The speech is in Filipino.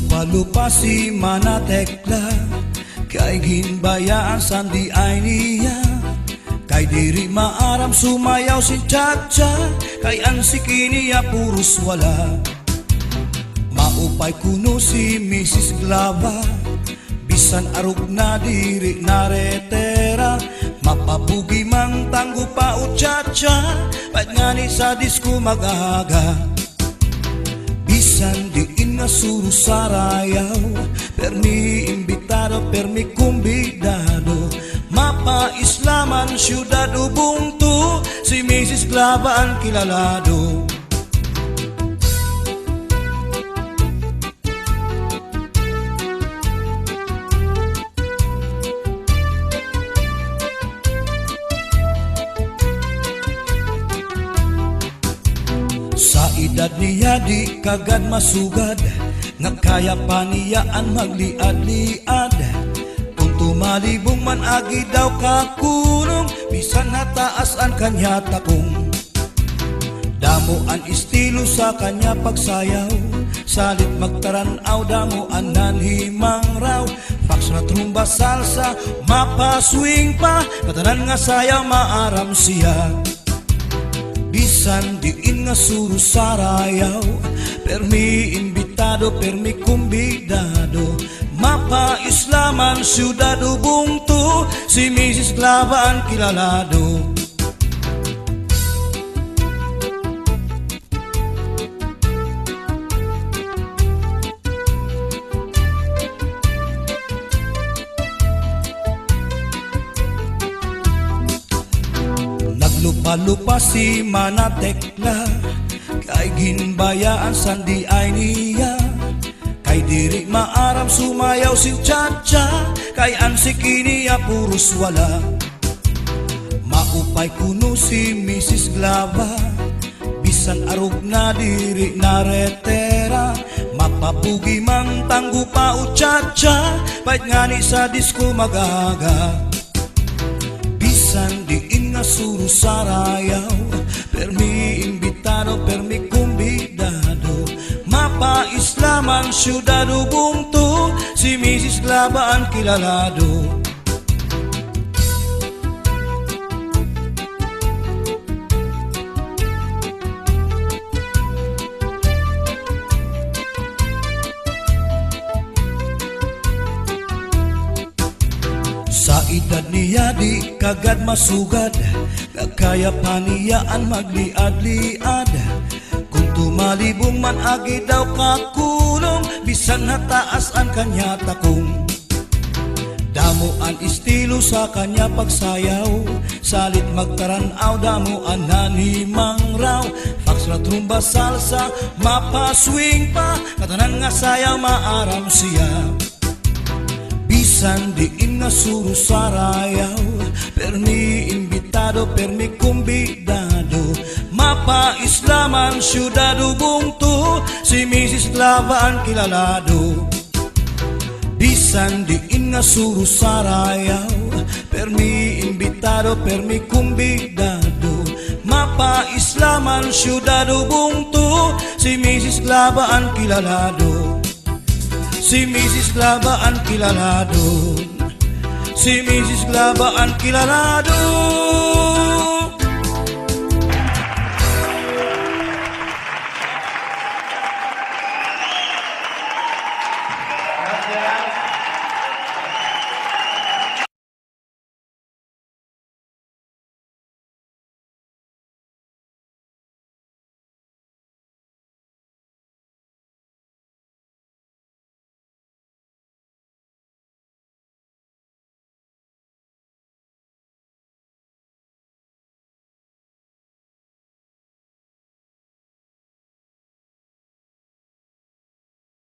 Naglupa-lupa si Manatekla, kay ginbayaan sandi ay niya. Kay diri maaram sumayaw si Chacha, kay ang sikiniya puros wala. Maupay kuno si Mrs. Glava, bisan arog na diri naretera. Mapabugi mang tanggo pa o Chacha, pait nga ni sa disco magaga. Bisan diin nga suru sarayaw, permi imbitado, permi kumbidado. Mapa Islaman, syudad Ubuntu, si Mrs. Glava ang kilalado. Sa edad niya di kagad masugad, nga kaya pa niya ang magliad-liad. Kung tumalibong man agi daw kakulong, bisan nataas ang kanya takong. Damo ang estilo sa kanya pagsayaw, salit magtaranaw, damo ang nanhimang raw. Fax na trumba salsa, mapaswing pa, katanan nga sayaw maaram siya. Bisan diin nga suru sarayaw, permi imbitado, permi kumbidado. Mapa Islaman, syudad Ubuntu, si Mrs. Glava ang kilalado. Naglupa-lupa si Manatekla, kay ginbayaan sandi ay niya. Kay diri maaram sumayaw si Chacha, kay ang sikiniya puros wala. Maupay kuno si Mrs. Glava, bisan arog na diri naretera. Mapabugi mang tanggo pa o Chacha, pait nga ni sa disco magaga. Bisan diin nga suru sarayaw, permi imbitado, permi kumbidado. Mapa Islaman, syudad Ubuntu, si Mrs. Glava ang kilalado. Sa edad niya di kagad masugad, kaya pa niya ang magliad-liad. Kung tumalibong man agi daw kakulong, bisan nataas ang kanya takong. Damo ang estilo sa kanya pagsayaw, salit magtaranaw, damo ang nanhimang raw. Fax na trumba salsa, mapaswing pa, katanan nga sayaw maaram siya. Bisan diin nga suru sarayaw, permi imbitado, permi kumbidado. Mapa Islaman, syudad Ubuntu, si Mrs. Glava ang kilalado. Bisan diin nga suru sarayaw, permi imbitado, permi kumbidado. Mapa Islaman, syudad Ubuntu, si Mrs. Glava ang kilalado. Si Mrs. Glava ang kilalado, si Mrs. Glava ang kilalado.